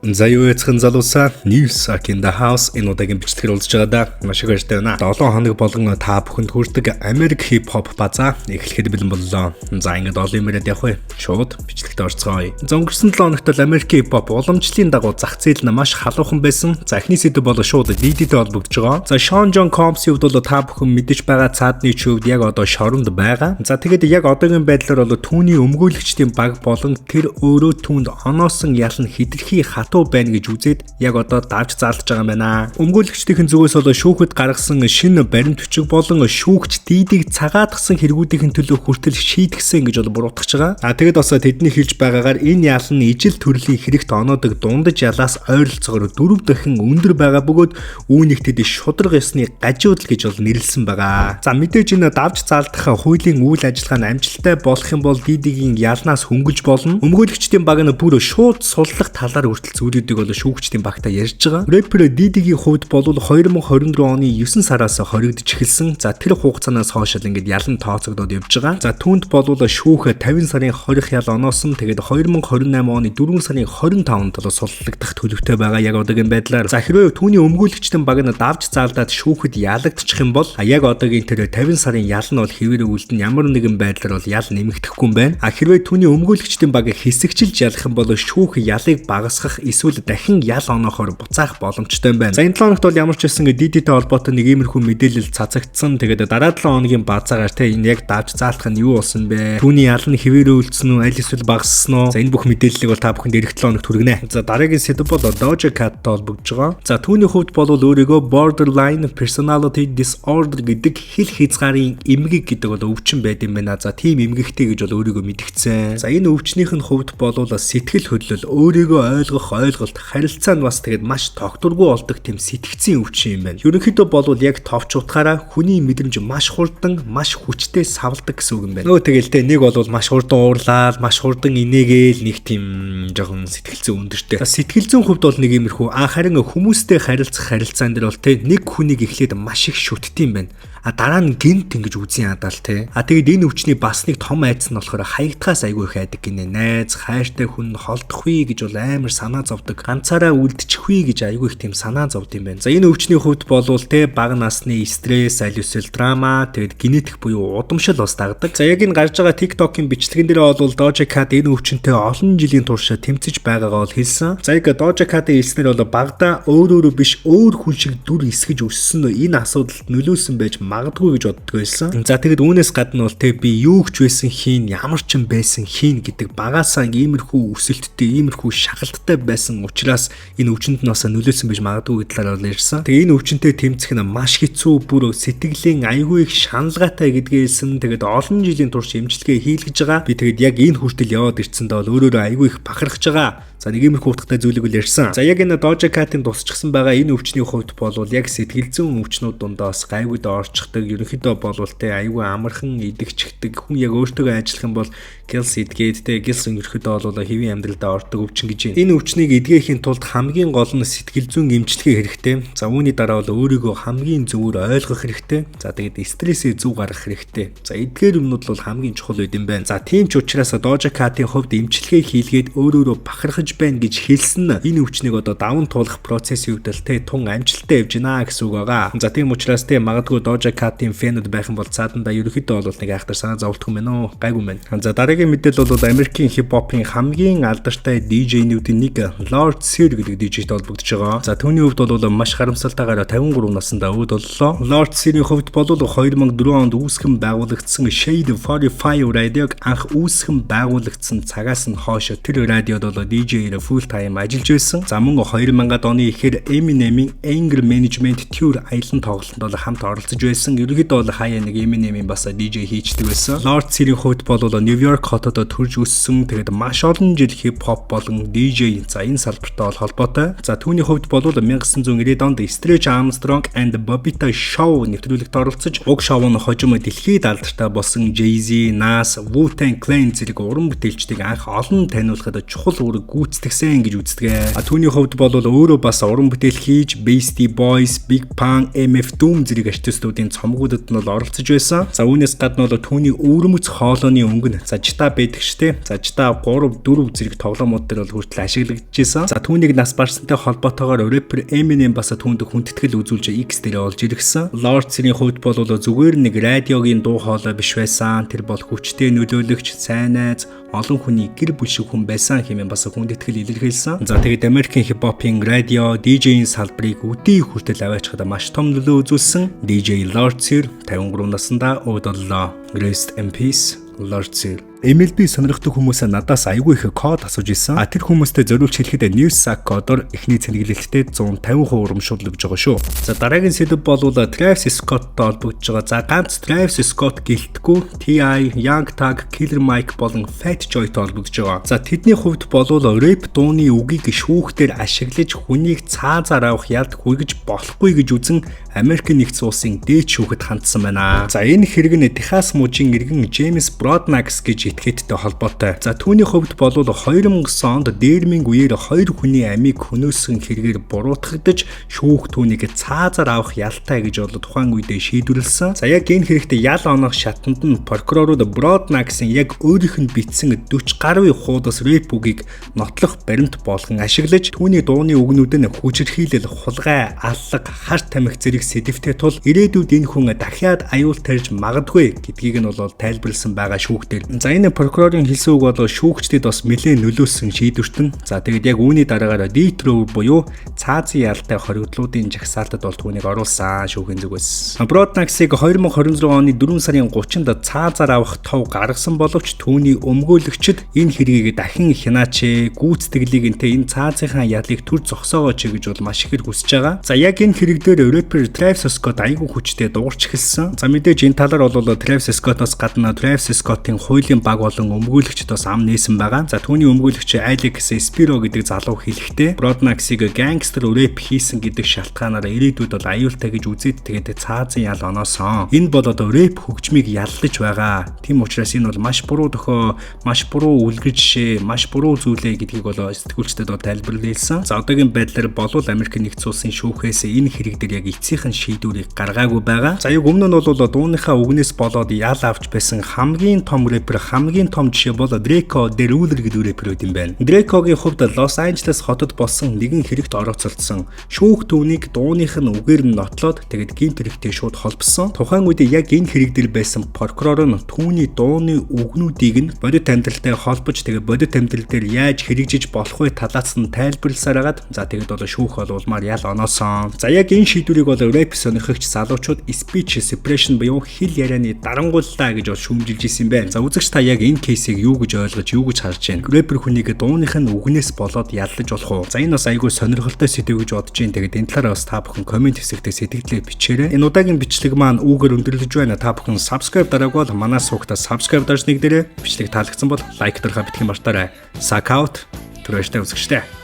За юу яцхан залуусаа Newsark in the House энэ удаагийн бичлэгээр уулзж байгаадаа маш их баяртай байна. 7 хоног болгон та бүхэнд хүрдэг Америк хип-хоп базаа эхлэхэд бэлэн боллоо. За ингээд олон юмрээд явах вэ. Шууд бичлэгтээ орцгоё. Өнгөрсөн 7 хоногт Америк хип-хоп уламжлалын дагуу зах зээл нь маш халуухан байсан. За эхний сэдв бол шууд DD-тэй холбогдож байгаа. За Sean John Combs-ийн хувьд бол та бүхэн мэдэж байгаа цаадны хувьд яг одоо шоронд байгаа. За тэгээд яг одоогийн байдлаар бол түүний өмгөөлөгчдийн баг болон тэр өөрөө түүнд оноосон ялан хидэрхий хатуу байна гэж үзээд яг одоо давж заалж байгаа юм байна. Өмгөөлөгчдийн зүгээс бол шүүхэд гаргасан шинэ баримт бичиг болон шүүгч DD-г цагаатгсан хэрэгүүдийн төлөө хүртэл шийдгсэн гэж бол буруутгаж байгаа. Тэгээд бас тэдний хэлж байгаагаар энэ ялан нь ижил төрлийн хэрэгт оноодог дундаж ялаас ойролцоогоор 4 дахин өндөр байгаа бөгөөд үүнийг тэд шударга ёсны гажуудал гэж бол нэрлсэн байгаа. За мэдээж энэ давж заалдах хуулийн үйл ажиллагаа нь амжилттай болох юм бол DD-гийн ялнаас хөнгөлж болно. Өмгөөлөгчдийн баг нь бүр шууд суллах талаар хүртэл зүйлүүдийг бол шүүгчдийн багтаа ярьж байгаа. Рэпер DD-гийн хувьд бол 2024 оны 9 сараас хоригдож эхэлсэн. За тэр хугацаанаас хойш л ингээд ялан тооцогдоод явж байгаа. За түүнд бол шүүх 50 сарын 20 ял оноосон. Тэгээд 2028 оны 4 сарын 25-нд бол суллагдах төлөвтэй байгаа яг одоогийн байдлаар. За хэрвээ түүний өмгөөлөгчдийн баг нь давж заалдаад шүүхэд ялагдчих юм бол яг одоогийн тэр 50 сарын ял нь бол хэвээрээ үлдэн ямар нэгэн байдлаар бол ял нэмэгдэхгүй юм байна. Хэрвээ түүний өмгөөлөгчдийн баг хэсэгчилж ялах юм бол шүүх ялыг багасгах эсвэл дахин ял оноохоор буцаах боломжтой юм байна. За энэ 7 хоногт бол ямар ч байсан DD-тэй холбоотой нэг иймэрхүү мэдээлэл цацагдсан. Тэгээд дараа 7 хоногийн базаагаар те энэ яг давж заалдах нь юу болсон бэ? Түүний ял нь хэвээрээ үлдсэн үү? Аль эсвэл багассан уу? За энэ бүх мэдээллийг бол та бүхэнд эх 7 хоногт хүргэнэ. За дараагийн сэдв бол Doja Cat-тай холбогдож байгаа. За түүний хувьд бол өөрийгөө borderline personality disorder гэдэг хэл хязгаарын эмгэг гэдэг бол өвчин байд юм байна. За тийм эмгэгтэй гэж бол өөрийгөө мэдгцэн. За энэ өвчнийх нь хувьд бол сэтгэл хөдлөл, өөрийгөө ойлгох ойлголт, харилцаанд бас тэгээд маш тогтворгүй болдог тийм сэтгцийн өвчин юм байна. Ерөнхийдөө бол яг товч утгаараа хүний мэдрэмж маш хурдан, маш хүчтэй савладаг гэсэн үг юм байна. Нөгөө тэгэл те нэг бол маш хурдан уурлаад, маш хурдан инээгээл нэг тийм жоохон сэтгэлзэн өндөртэй. Сэтгэлзэн хувьд бол нэг иймэрхүү харин хүмүүстэй харилцах харилцаан дээр бол те нэг хүнийг эхлээд маш их шүтдэг юм байна. Дараа нь гинт ингэж үзэн ядаал те. Тэгээд энэ өвчний бас нэг том айдас нь болохоор хаягдахаас айгүй их айдаг гинэ. Найз, хайртай хүн холдох вэ гэж бол амар санаа зовдөг. Ганцаараа үлдчих вэ гэж айгүй их тийм санаа зовд юм байна. За энэ өвчний хувьд болвол те бага насны стресс, аль эсвэл драма, тэгээд генетик буюу удамшил бас дагдаг. За яг энэ гарч байгаа TikTok-ийн бичлэгэн дээр бол Doja Cat энэ өвчнөд олон жилийн турш тэмцэж байгаагаа бол хэлсэн. За яг Doja Cat-ийн хэлснээр бол багада өөрөө биш өөр хүн шиг дүр эсгэж өссөн энэ асуудалд нөлөөсөн байж магадгүй гэж боддог байсан. За тэгэд үүнээс гадна бол те би юу ч байсан хийн, ямар ч юм байсан хийн гэдэг багаасаа иймэрхүү өсөлттэй, иймэрхүү шахалттай байсан учраас энэ өвчнөд нь бас нөлөөсөн байж магадгүй гэж талаар бол ярьсан. Тэгээ энэ өвчнөдтэй тэмцэх нь маш хэцүү, бүр сэтгэлийн айгүй их шаналгаатай гэдгээ хэлсэн. Тэгээд олон жилийн турш эмчилгээ хийлгэж байгаа. Би тэгээд яг энэ хүртэл яваад ирсэндээ бол өөрөөрөө айгүй их бахархаж байгаа. За нэг иймэрхүү утгатай зүйлийг л ярьсан. За яг энэ Doja Cat-ийн тусчихсан байгаа энэ өвчний хувьд бол яг сэтгэл зүйн өвчнүүд дундаас гайвууд орчихдаг. Ерөнхийдөө бол те айгүй амархан идэгчдэг. Хүн яг өөртөө ажиллах юм бол гилс идгээд те гилс ерөнхийдөө бол хэвийн амьдралдаа ордог өвчин гэж байна. Энэ өвчнийг эдгээхийн тулд хамгийн гол нь сэтгэл зүйн эмчилгээ хэрэгтэй. За үүний дараа бол өөрийгөө хамгийн зөвөр ойлгох хэрэгтэй. За тэгээд стрессээ зөв гаргах хэрэгтэй. За эдгээр юмнууд бол хамгийн чухал үйл юм байна. За тийм ч учраас Doja Cat-ийн хувьд эмчилгээ хийлгээд өөрөөрөө бахархаж байна гэж хэлсэн. Энэ өвчнийг одоо даван туулах процессын үед л те тун амжилттай явж байна гэсэн үг байгаа. За тийм учраас те магадгүй Doja Cat-ийн фэнүүд байх юм бол цаадандаа ерөнхийдөө бол нэг айхтар санаа зовдох юм байна уу? Гайгүй байна. За дараагийн мэдээлэл бол Америкийн хип-хопын хамгийн алдартай DJ-нүүдийн нэг Lord Sear гэдэг DJ-тэй холбогдож байгаа. За түүний хувьд бол маш харамсалтайгаар 53 наснда өвд боллоо. Lord Sear-ийн хувьд бол 2004 онд үүсгэн байгуулагдсан Shade 45 радиог анх үүсгэн байгуулагдсан цагаас нь хойш тэр радиод бол DJ-ээр full time ажиллаж байсан. За мөн 2000-ад оны ихэр Eminem-ийн Anger Management Tour аялан тоглолтод бол хамт оролцож байсан. Ерөнхийдөө бол хаяа нэг Eminem-ийн бас DJ хийждэг байсан. Lord Sear-ийн хувьд бол New York хотод төрж өссөн. Тэгээд маш олон жил хип-хоп болон DJ за энэ салбартай бол холбоотой. За түүний хувьд бол 1990-ад онд Stretch Armstrong and Bobita Show нэвтрүүлэгт оролцож уг шоу нь хожим дэлхийд алдартай болсон Jay-Z, Nas, Wu-Tang Clan зэрэг уран бүтээлчдийг анх олон таниулахад чухал үүрэг гүйцэтгсэн гэж үздэг. Түүний хувьд бол өөрөө бас уран бүтээл хийж Beastie Boys, Big Pun, MF Doom зэрэг артистуудын цомгуудад нь оролцож байсан. За үүнээс гадна бол түүний өвөрмөц хоолойны өнгө нь зажтай байдаг штэ. Зажтай 3 4 зэрэг тоглоомууд дээр бол хүртэл ашиглагдчихсан. За түүнийг нас барсантай холбоотойгоор рэпер Eminem бас түүнд хүндэтгэл үзүүлж X дээр олж иргсэн. Lords-ийн хувьд бол зүгээр нэг радиогийн дуу хоолой биш байсан. Тэр бол хүчтэй нөлөөлөгч, сайн найз, олон хүний гэр бүл шиг хүн байсан хэмээн бас хүндэтгэл илэрхийлсэн. За тэгээд Америкийн хип-хопын радио, DJ-ийн салбарыг үдийн хүртэл аваачхад маш том нөлөө үзүүлсэн. DJ Lords 53 наснда өөдөллөө. Rest in peace, Lords. MLB сонирхдаг хүмүүсээ надаас айгүй их код асууж исэн. Тэр хүмүүстэй зориулж хэлэхэд Newsack кодоор эхний цэнэглэлтэд 150% урамшуулж байгаа шүү. За дараагийн сэдв бол Travis Scott-тай холбогдож байгаа. За ганц Travis Scott гэлтгүй T.I, Young Thug, Killer Mike болон Fat Joy-тай холбогдож байгаа. За тэдний хувьд бол рэп дууны үгийг шүүхтэр ашиглаж хүнийг цаазаар авах яд хүргэж болохгүй гэж үзэн Америкийн нэгдсэн улсын дээд шүүхэд хандсан байна. За энэ хэрэг нь Техас мужийн иргэн James Broadnax гэж этгээдтэй холбоотой. За түүний хувьд бол 2000 онд дээрмийн үеэр 2 хүний амийг хөнөөсөн хэрэгээр буруутгагдаж шүүх түүнийг цаазаар авах ялтай гэж бол тухайн үедээ шийдвэрлсэн. За яг энэ хэрэгтэй ял оноох шатанд нь прокурорууд Broadnax-ын яг өөрийнх нь бичсэн 40 гаруй хуудас рэп үгийг нотлох баримт болгон ашиглаж түүний дууны үгнүүд нь хүчирхийлэл, хулгай, аллаг, харт тамхи зэрэг сэдэвтэй тул ирээдүйд энэ хүн дахиад аюул тарьж магадгүй гэдгийг нь бол тайлбарлсан байгаа шүүхтэр. За энэ прокурорын хэлсэн үг бол шүүгчдэд бас нэлээд нөлөөсөн шийдвэртэн. За тэгэд яг үүний дараагаар Death Row буюу цаазын ялтай хоригдлуудын жагсаалтад бол түүнийг оруулсан шүүхийн зүгээс. Broadnax-ыг 2026 оны 4 сарын 30-нд цаазаар авах тов гаргасан боловч түүний өмгөөлөгчд энэ хэргийг дахин хянаач, гүйцэтгэлийг энэ цаазынхаа ялыг төр зогсоогооч гэж бол маш ихээр хүсэж байгаа. За яг энэ хэрэг дээр рэпер Travis Scott айгүй хүчтэй дуурч эхэлсэн. За мэдээж энэ талаар бол Travis Scott-оос гадна Travis Scott-ийн хуулийн баг болон өмгөөлөгчд бас ам нээсэн байгаа. За түүний өмгөөлөгч Alex Spiro гэдэг залуу хэлэхдээ Broadnax-ыг гангстер рэп хийсэн гэдэг шалтгаанаар ирээдүйд бол аюултай гэж үзээд тэгээд цаазын ял оноосон. Энэ бол одоо рэп хөгжмийг яллаж байгаа. Тийм учраас энэ бол маш буруу дохио, маш буруу үлгэр жишээ, маш буруу зүйлээ гэдгийг бол сэтгүүлчдэд тайлбарлуулсан. За одоогийн байдлаар болов Америкийн нэгдсэн улсын шүүхээс энэ хэрэг дээр яг эцсийнхэн шийдвэрийг гаргаагүй байгаа. За яг өмнө нь бол дууныхаа үгнээс болоод ял авч байсан хамгийн том рэпер, хамгийн том жишээ бол Draco The Ruler гэдэг рэперүүд юм байна. Draco-гийн хувьд Лос Анжелес хотод болсон нэгэн хэрэгт орооцолдсон. Шүүх түүнийг дууных нь үгээр нь нотлоод тэгээд гинт хэрэгтэй шууд холбосон. Тухайн үед яг энэ хэрэг дээр байсан прокурор нь түүний дууны үгнүүдийг нь бодит амьдралтай холбож тэгээд бодит амьдрал дээр яаж хэрэгжиж болох вэ талаас нь тайлбарласаар агаад за тэгээд бол шүүх болуулмаар ял оноосон. За яг энэ шийдвэрийг бол рэп сонирхогч залуучууд speech suppression буюу хэл ярианы дарангууллаа гэж бол шүүмжилж исэн байна. За үзэгч та яг энэ кейсийг юу гэж ойлгож, юу гэж харж байна? Рэпер хүнийг дууных нь үгнээс болоод яллаж болох уу? За энэ бас айгүй сонирхолтой сэдв гэж бодож байна. Тэгээд энэ талаар бас та бүхэн комент хэсэгтээ сэтгэлдээ бичээрэй. Энэ удаагийн бичлэг маань үүгээр өндөрлөж байна. Та бүхэн subscribe дараагүй бол манай суугтаа subscribe дарж нэгдэрэй. Бичлэг таалагдсан бол лайк дарахаа битгий мартаарай. Suck out. Түрээштэй үзэгчтэй.